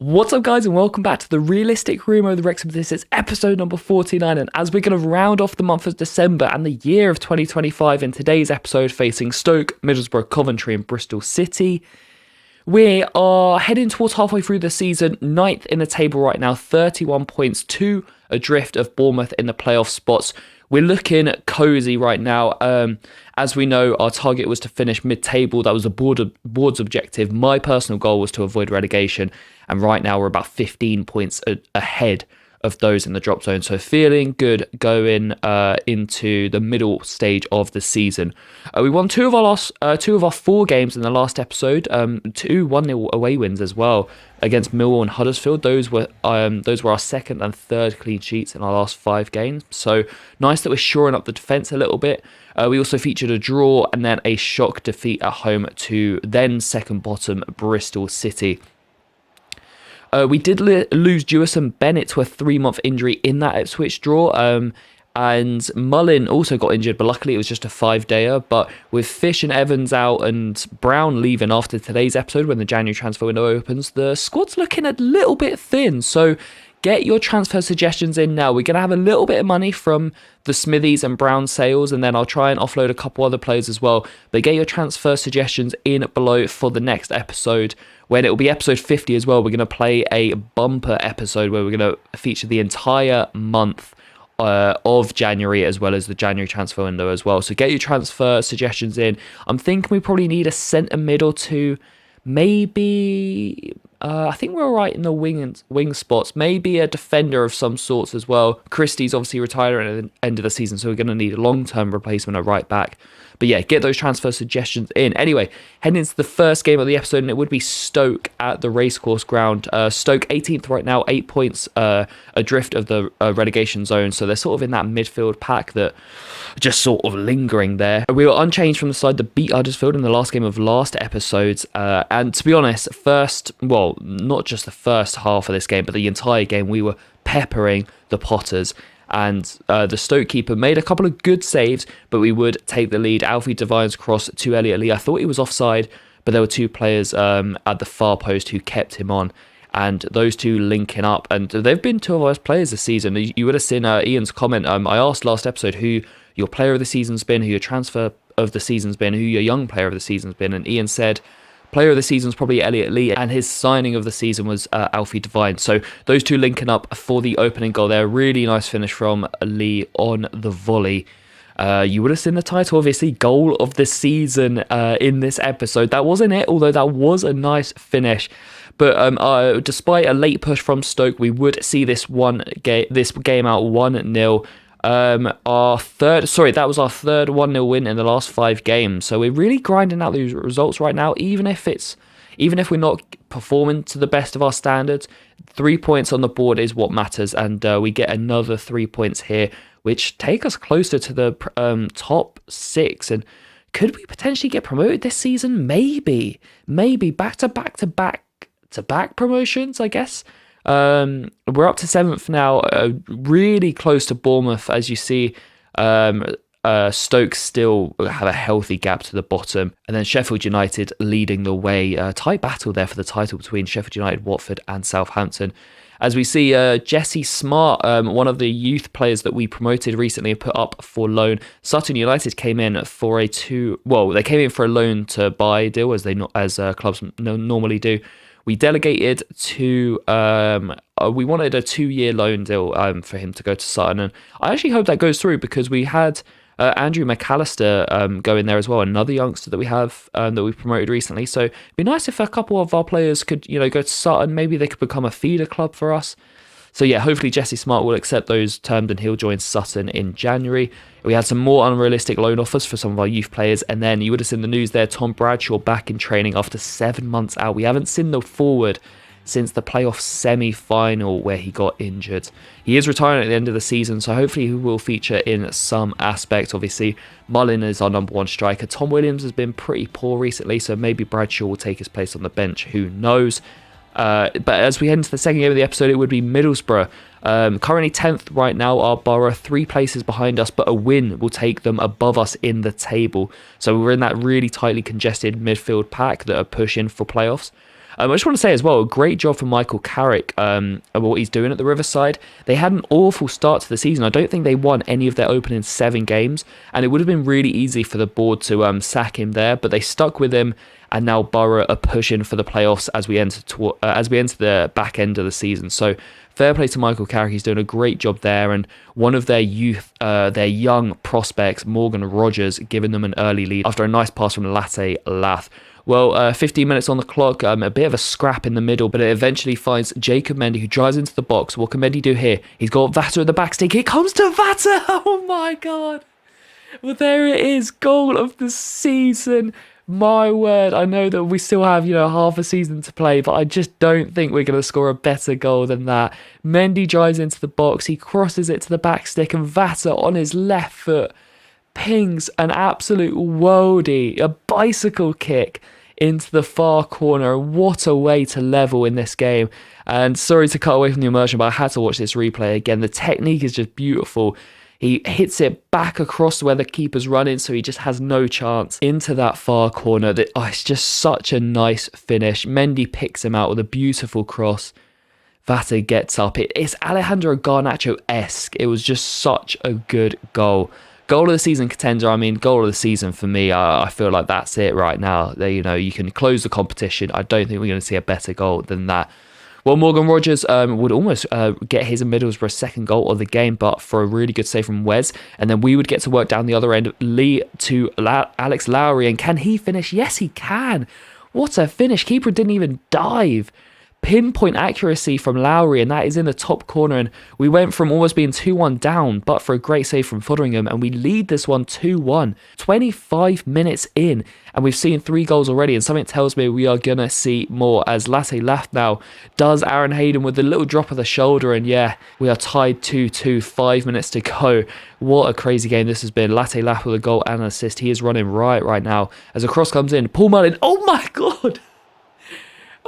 What's up, guys, and welcome back to the Realistic Rumour of the Wrexham. This is episode number 49, and as we're going to round off the month of December and the year of 2025 in today's episode, facing Stoke, Middlesbrough, Coventry and Bristol City, we are heading towards halfway through the season, ninth in the table right now, 31 points, 2 adrift of Bournemouth in the playoff spots. We're looking cosy right now. As we know, our target was to finish mid-table. That was the board's objective. My personal goal was to avoid relegation. And right now we're about 15 points ahead of those in the drop zone. So feeling good going into the middle stage of the season. We won two of our 4 games in the last episode. 2 1-0 away wins as well against Millwall and Huddersfield. Those were our second and third clean sheets in our last 5 games. So nice that we're shoring up the defence a little bit. We also featured a draw and then a shock defeat at home to then second bottom Bristol City. We did lose Jewison Bennett to a 3-month injury in that Ipswich draw. And Mullin also got injured, but luckily it was just a 5-dayer. But with Fish and Evans out and Brown leaving after today's episode when the January transfer window opens, the squad's looking a little bit thin. So get your transfer suggestions in now. We're going to have a little bit of money from the Smithies and Brown sales, and then I'll try and offload a couple other players as well. But get your transfer suggestions in below for the next episode, when it will be episode 50 as well. We're going to play a bumper episode where we're going to feature the entire month of January as well as the January transfer window as well. So get your transfer suggestions in. I'm thinking we probably need a centre mid or two. Maybe I think we're all right in the wing spots. Maybe a defender of some sorts as well. Christie's obviously retiring at the end of the season, so we're going to need a long-term replacement at right back. But yeah, get those transfer suggestions in. Anyway, heading into the first game of the episode, and it would be Stoke at the Racecourse Ground. Stoke 18th right now, 8 points adrift of the relegation zone. So they're sort of in that midfield pack that just sort of lingering there. We were unchanged from the side that beat Huddersfield in the last game of last episodes. And to be honest, not just the first half of this game, but the entire game, we were peppering the Potters. And the Stoke keeper made a couple of good saves, but we would take the lead. Alfie Devine's cross to Elliot Lee. I thought he was offside, but there were 2 players at the far post who kept him on. And those 2 linking up. And they've been 2 of our players this season. You would have seen Ian's comment. I asked last episode who your player of the season's been, who your transfer of the season's been, who your young player of the season's been. And Ian said player of the season is probably Elliot Lee, and his signing of the season was Alfie Devine. So those 2 linking up for the opening goal there. Really nice finish from Lee on the volley. You would have seen the title, obviously, goal of the season in this episode. That wasn't it, although that was a nice finish. But despite a late push from Stoke, we would see this game out 1-0. That was our third 1-0 win in the last 5 games. So we're really grinding out these results right now, even if we're not performing to the best of our standards. 3 points on the board is what matters, and we get another 3 points here, which take us closer to the top 6. And could we potentially get promoted this season? Maybe back to back promotions, I guess. We're up to 7th now, really close to Bournemouth, as you see. Stoke still have a healthy gap to the bottom, and then Sheffield United leading the way. Tight battle there for the title between Sheffield United, Watford and Southampton. As we see Jesse Smart, one of the youth players that we promoted recently, put up for loan. Sutton United came in for a loan to buy deal, as clubs normally do. We delegated to, we wanted a 2-year loan deal for him to go to Sutton. And I actually hope that goes through, because we had Andrew McAllister go in there as well, another youngster that we have that we've promoted recently. So it'd be nice if a couple of our players could, go to Sutton. Maybe they could become a feeder club for us. So yeah, hopefully Jesse Smart will accept those terms and he'll join Sutton in January. We had some more unrealistic loan offers for some of our youth players, and then you would have seen the news there, Tom Bradshaw back in training after 7 months out. We haven't seen the forward since the playoff semi-final where he got injured. He is retiring at the end of the season, so hopefully he will feature in some aspect. Obviously, Mullin is our number 1 striker. Tom Williams has been pretty poor recently, so maybe Bradshaw will take his place on the bench. Who knows? But as we head into the second game of the episode, it would be Middlesbrough. Currently 10th right now, our Borough 3 places behind us, but a win will take them above us in the table. So we're in that really tightly congested midfield pack that are pushing for playoffs. I just want to say as well, a great job for Michael Carrick what he's doing at the Riverside. They had an awful start to the season. I don't think they won any of their opening 7 games, and it would have been really easy for the board to sack him there, but they stuck with him, and now Borough are pushing for the playoffs as we enter the back end of the season. So fair play to Michael Carrick. He's doing a great job there, and one of their their young prospects, Morgan Rogers, giving them an early lead after a nice pass from Latte Lath. Well, 15 minutes on the clock, a bit of a scrap in the middle, but it eventually finds Jacob Mendy, who drives into the box. What can Mendy do here? He's got Vatter at the back stick. It comes to Vatter. Oh my God. Well, there it is. Goal of the season. My word. I know that we still have, half a season to play, but I just don't think we're going to score a better goal than that. Mendy drives into the box. He crosses it to the back stick, and Vatter on his left foot pings an absolute worldie, a bicycle kick into the far corner. What a way to level in this game. And sorry to cut away from the immersion, but I had to watch this replay again. The technique is just beautiful. He hits it back across where the keeper's running, so he just has no chance into that far corner. It's just such a nice finish. Mendy picks him out with a beautiful cross. Vatter gets up. It's Alejandro Garnacho-esque. It was just such a good goal. Goal of the season contender. Goal of the season for me. I feel like that's it right now. You can close the competition. I don't think we're going to see a better goal than that. Well, Morgan Rogers would almost get his and Middlesbrough's second goal of the game, but for a really good save from Wes. And then we would get to work down the other end. Lee to Alex Lowry. And can he finish? Yes, he can. What a finish. Keeper didn't even dive. Pinpoint accuracy from Lowry, and that is in the top corner. And we went from almost being 2-1 down, but for a great save from Fotheringham, and we lead this one 2-1. 25 minutes in, and we've seen 3 goals already, and something tells me we are going to see more, as Latte Lath now does Aaron Hayden with a little drop of the shoulder, and yeah, we are tied 2-2, 5 minutes to go. What a crazy game this has been. Latte Lath with a goal and an assist. He is running right now. As a cross comes in, Paul Mullin, oh my God!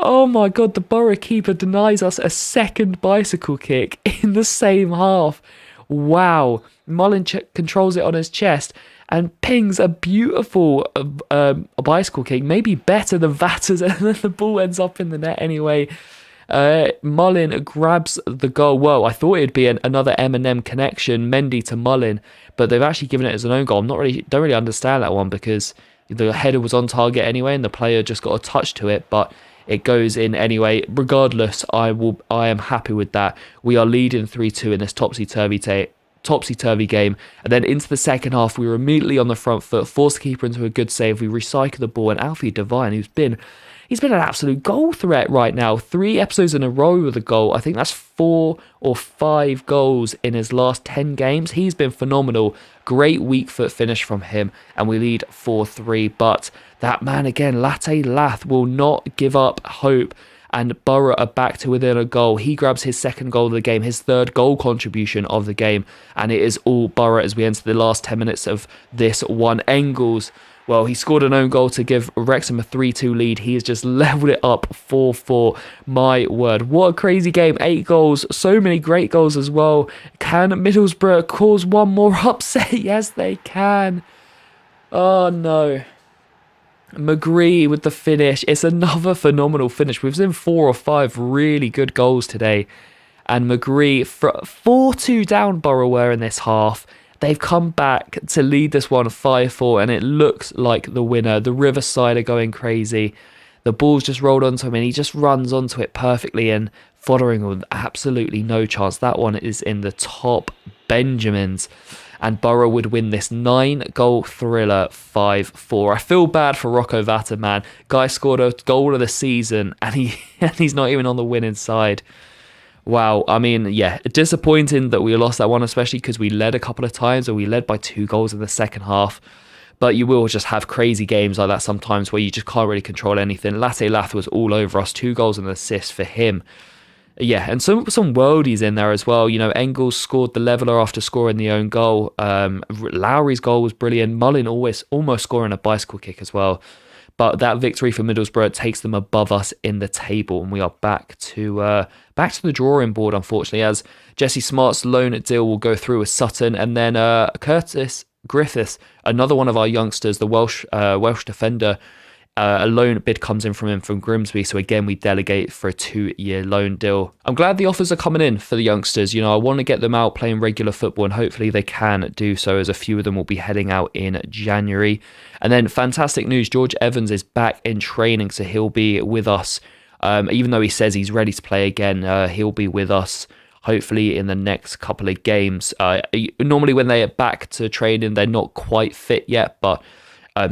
Oh my God, the Borough keeper denies us a second bicycle kick in the same half. Wow. Mullin controls it on his chest and pings a beautiful bicycle kick, maybe better than Vatter's, and then the ball ends up in the net anyway. Mullin grabs the goal. Whoa, I thought it'd be another M&M connection, Mendy to Mullin, but they've actually given it as an own goal. Don't really understand that one, because the header was on target anyway and the player just got a touch to it, but it goes in anyway. Regardless, I am happy with that. We are leading 3-2 in this topsy-turvy game. And then into the second half, we were immediately on the front foot, forced the keeper into a good save. We recycle the ball, and Alfie Devine, he's been an absolute goal threat right now. 3 episodes in a row with a goal. I think that's 4 or 5 goals in his last 10 games. He's been phenomenal. Great weak foot finish from him, and we lead 4-3. But that man again, Latte Lath, will not give up hope, and Borough are back to within a goal. He grabs his second goal of the game, his third goal contribution of the game, and it is all Borough as we enter the last 10 minutes of this one. Engels, well, he scored an own goal to give Wrexham a 3-2 lead. He has just leveled it up 4-4. My word, what a crazy game. 8 goals, so many great goals as well. Can Middlesbrough cause one more upset? Yes, they can. Oh, no. McGree with the finish. It's another phenomenal finish. We've seen 4 or 5 really good goals today. And McGree, 4-2 down Borough were in this half. They've come back to lead this one 5-4, and it looks like the winner. The Riverside are going crazy. The ball's just rolled onto him, and he just runs onto it perfectly, and Fotheringham with absolutely no chance. That one is in the top Benjamins. And Borough would win this 9-goal thriller 5-4. I feel bad for Rocco Vatter, man. Guy scored a goal of the season, and he's not even on the winning side. Wow, disappointing that we lost that one, especially because we led a couple of times, and we led by 2 goals in the second half. But you will just have crazy games like that sometimes where you just can't really control anything. Latte Lath was all over us, 2 goals and an assist for him. Yeah, and some worldies in there as well. Engels scored the leveller after scoring the own goal. Lowry's goal was brilliant. Mullin almost scoring a bicycle kick as well. But that victory for Middlesbrough takes them above us in the table, and we are back to the drawing board, unfortunately, as Jesse Smart's loan deal will go through with Sutton, and then Curtis Griffiths, another one of our youngsters, the Welsh defender, A loan bid comes in from him from Grimsby, so again we delegate for a 2-year loan deal. I'm glad the offers are coming in for the youngsters. I want to get them out playing regular football, and hopefully they can do so, as a few of them will be heading out in January. And then fantastic news, George Evans is back in training, so he'll be with us. Even though he says he's ready to play again, he'll be with us hopefully in the next couple of games. Normally when they are back to training, they're not quite fit yet, but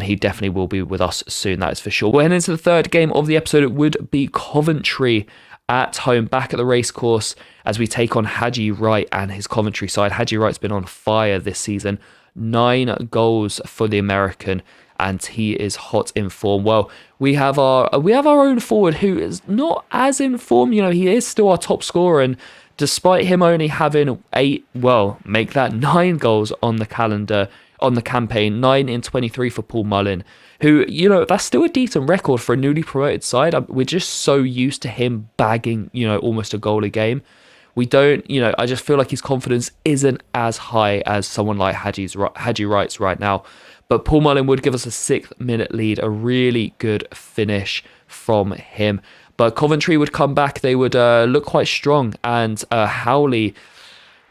he definitely will be with us soon, that is for sure. We're heading into the third game of the episode. It would be Coventry at home, back at the racecourse, as we take on Haji Wright and his Coventry side. Haji Wright's been on fire this season. 9 goals for the American, and he is hot in form. Well, we have our own forward who is not as in form. He is still our top scorer, and despite him only having 9 goals on the calendar, on the campaign, 9 in 23 for Paul Mullin, who, that's still a decent record for a newly promoted side. We're just so used to him bagging, almost a goal a game. We don't, I just feel like his confidence isn't as high as someone like Haji Wright's right now. But Paul Mullin would give us a 6-minute lead, a really good finish from him. But Coventry would come back, they would look quite strong, and Howley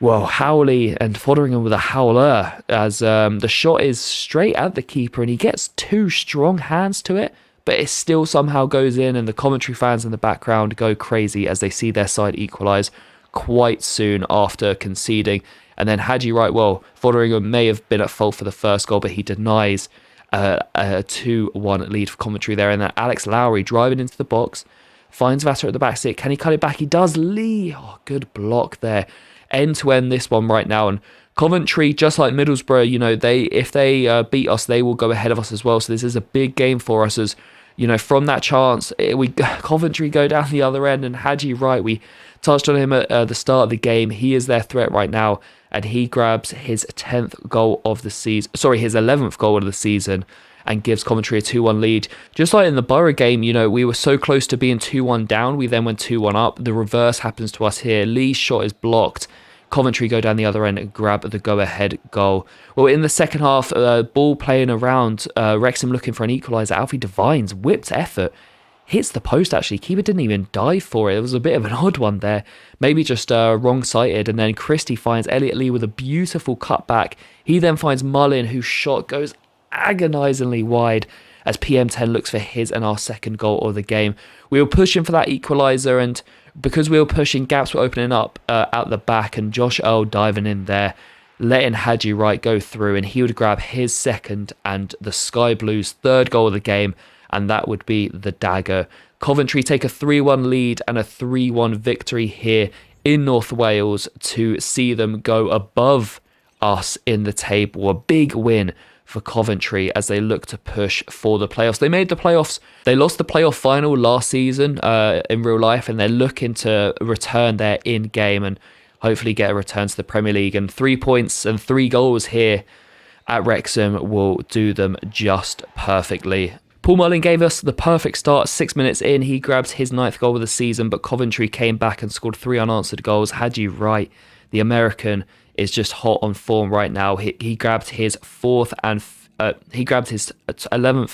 and Fotheringham with a howler, as the shot is straight at the keeper and he gets 2 strong hands to it, but it still somehow goes in, and the Coventry fans in the background go crazy as they see their side equalise quite soon after conceding. And then Haji Wright, Fotheringham may have been at fault for the first goal, but he denies a 2-1 lead for Coventry there. And then Alex Lowry driving into the box, finds Vatter at the back stick. Can he cut it back? He does. Lee, good block there. End to end this one right now. And Coventry, just like Middlesbrough, if they beat us, they will go ahead of us as well. So this is a big game for us, as from that chance, Coventry go down the other end, and Haji Wright, we touched on him at the start of the game. He is their threat right now, and he grabs his 11th goal of the season, and gives Coventry a 2-1 lead. Just like in the Borough game, we were so close to being 2-1 down, we then went 2-1 up. The reverse happens to us here. Lee's shot is blocked. Coventry go down the other end and grab the go-ahead goal. Well, in the second half, ball playing around, Wrexham looking for an equaliser. Alfie Devine's whipped effort hits the post, actually. Keeper didn't even dive for it. It was a bit of an odd one there. Maybe just wrong-sighted. And then Christie finds Elliot Lee with a beautiful cutback. He then finds Mullin, whose shot goes agonisingly wide, as PM10 looks for his and our second goal of the game. We were pushing for that equaliser, and because we were pushing, gaps were opening up out the back, and Josh Earl diving in there, letting Haji Wright go through, and he would grab his second and the Sky Blues' third goal of the game, and that would be the dagger. Coventry take a 3-1 lead and a 3-1 victory here in North Wales to see them go above us in the table. A big win for Coventry as they look to push for the playoffs. They made the playoffs. They lost the playoff final last season in real life, and they're looking to return there in game and hopefully get a return to the Premier League. And 3 points and 3 goals here at Wrexham will do them just perfectly. Paul Mullin gave us the perfect start. 6 minutes in, he grabs his 9th goal of the season, but Coventry came back and scored 3 unanswered goals. Haji Wright, the American, is just hot on form right now. He grabbed his 11th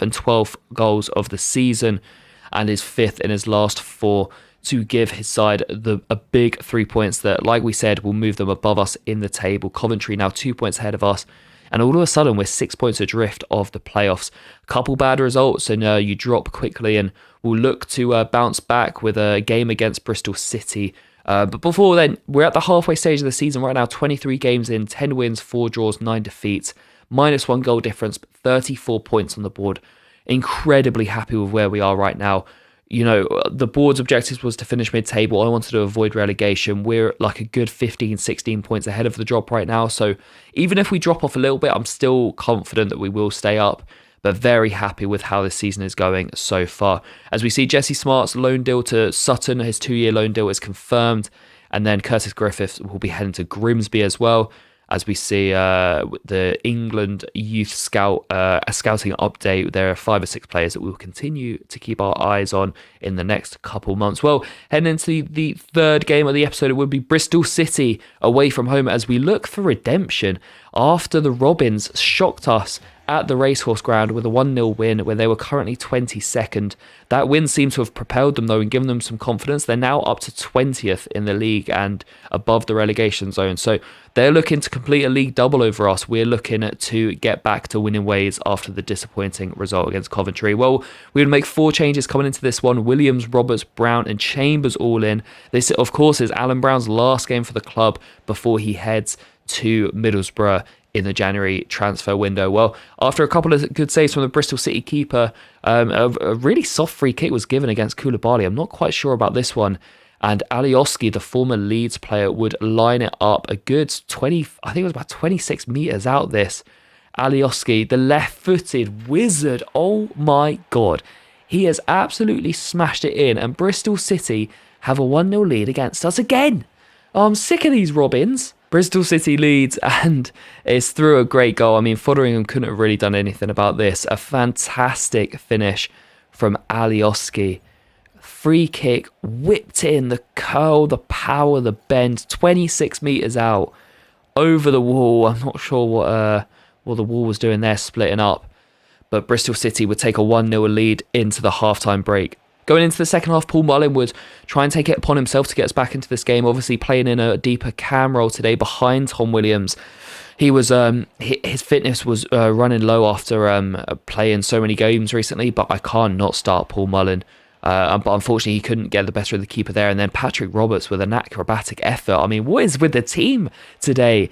and 12th goals of the season, and his 5th in his last 4 to give his side a big 3 points that, like we said, will move them above us in the table. Coventry now 2 points ahead of us, and all of a sudden we're 6 points adrift of the playoffs. Couple bad results and you drop quickly, and we'll look to bounce back with a game against Bristol City. But before then, we're at the halfway stage of the season right now. 23 games in, 10 wins, 4 draws, 9 defeats, -1 goal difference, 34 points on the board. Incredibly happy with where we are right now. The board's objectives was to finish mid-table. I wanted to avoid relegation. We're like a good 15, 16 points ahead of the drop right now. So even if we drop off a little bit, I'm still confident that we will stay up, but very happy with how this season is going so far. As we see Jesse Smart's loan deal to Sutton, his 2-year loan deal is confirmed. And then Curtis Griffiths will be heading to Grimsby as well. As we see the England Youth Scout, a scouting update, there are 5 or 6 players that we will continue to keep our eyes on in the next couple months. Well, heading into the third game of the episode, it would be Bristol City away from home as we look for redemption after the Robins shocked us at the Racehorse Ground with a 1-0 win where they were currently 22nd. That win seemed to have propelled them though and given them some confidence. They're now up to 20th in the league and above the relegation zone. So they're looking to complete a league double over us. We're looking to get back to winning ways after the disappointing result against Coventry. Well, we would make 4 changes coming into this one. Williams, Roberts, Brown and Chambers all in. This, of course, is Alan Brown's last game for the club before he heads to Middlesbrough in the January transfer window. Well, after a couple of good saves from the Bristol City keeper, a really soft free kick was given against Koulibaly. I'm not quite sure about this one. And Alioski, the former Leeds player, would line it up a good 20, I think it was about 26 metres out this. Alioski, the left-footed wizard, oh my God. He has absolutely smashed it in, and Bristol City have a 1-0 lead against us again. Oh, I'm sick of these Robins. Bristol City leads, and it's through a great goal. I mean, Fotheringham couldn't have really done anything about this. A fantastic finish from Alioski. Free kick, whipped in, the curl, the power, the bend, 26 metres out, over the wall. I'm not sure what the wall was doing there, splitting up. But Bristol City would take a 1-0 lead into the halftime break. Going into the second half, Paul Mullin would try and take it upon himself to get us back into this game, obviously playing in a deeper cam role today behind Tom Williams. He was his fitness was running low after playing so many games recently, but I can't not start Paul Mullin. But unfortunately, he couldn't get the better of the keeper there. And then Patrick Roberts with an acrobatic effort. I mean, what is with the team today?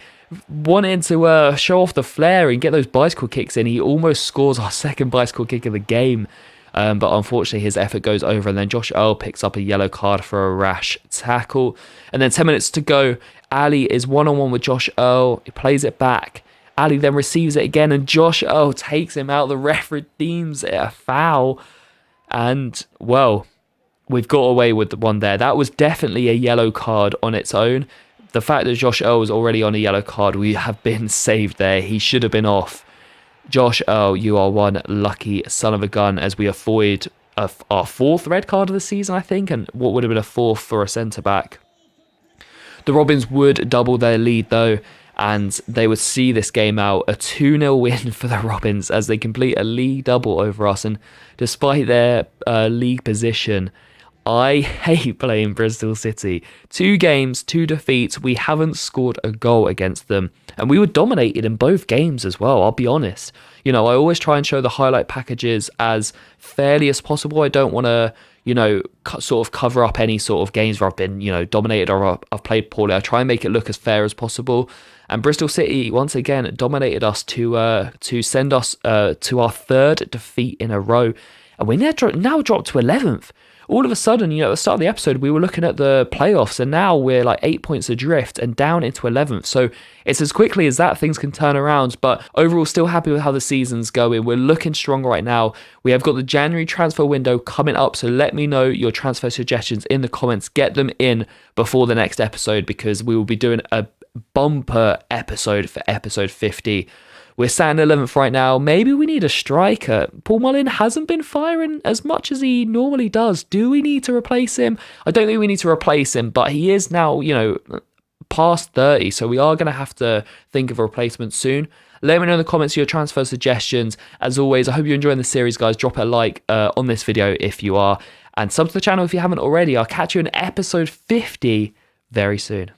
Wanting to show off the flair and get those bicycle kicks in. He almost scores our second bicycle kick of the game. But unfortunately, his effort goes over. And then Josh Earl picks up a yellow card for a rash tackle. And then 10 minutes to go. Ali is one-on-one with Josh Earl. He plays it back. Ali then receives it again. And Josh Earl takes him out. The ref redeems it a foul. And, well, we've got away with the one there. That was definitely a yellow card on its own. The fact that Josh Earl was already on a yellow card, we have been saved there. He should have been off. Josh Earl, you are one lucky son of a gun as we avoid our 4th red card of the season, I think, and what would have been a 4th for a centre-back. The Robins would double their lead, though, and they would see this game out, a 2-0 win for the Robins as they complete a league double over us. And despite their league position, I hate playing Bristol City. 2 games, 2 defeats. We haven't scored a goal against them. And we were dominated in both games as well, I'll be honest. You know, I always try and show the highlight packages as fairly as possible. I don't want to, you know, sort of cover up any sort of games where I've been, you know, dominated or I've played poorly. I try and make it look as fair as possible. And Bristol City, once again, dominated us to send us to our 3rd defeat in a row. And we're now dropped to 11th. All of a sudden, you know, at the start of the episode, we were looking at the playoffs, and now we're like 8 points adrift and down into 11th. So it's as quickly as that things can turn around. But overall, still happy with how the season's going. We're looking strong right now. We have got the January transfer window coming up. So let me know your transfer suggestions in the comments. Get them in before the next episode, because we will be doing a bumper episode for episode 50. We're sat in 11th right now. Maybe we need a striker. Paul Mullin hasn't been firing as much as he normally does. Do we need to replace him? I don't think we need to replace him, but he is now, you know, past 30, so we are going to have to think of a replacement soon. Let me know in the comments your transfer suggestions. As always, I hope you're enjoying the series, guys. Drop a like on this video if you are, and sub to the channel if you haven't already. I'll catch you in episode 50 very soon.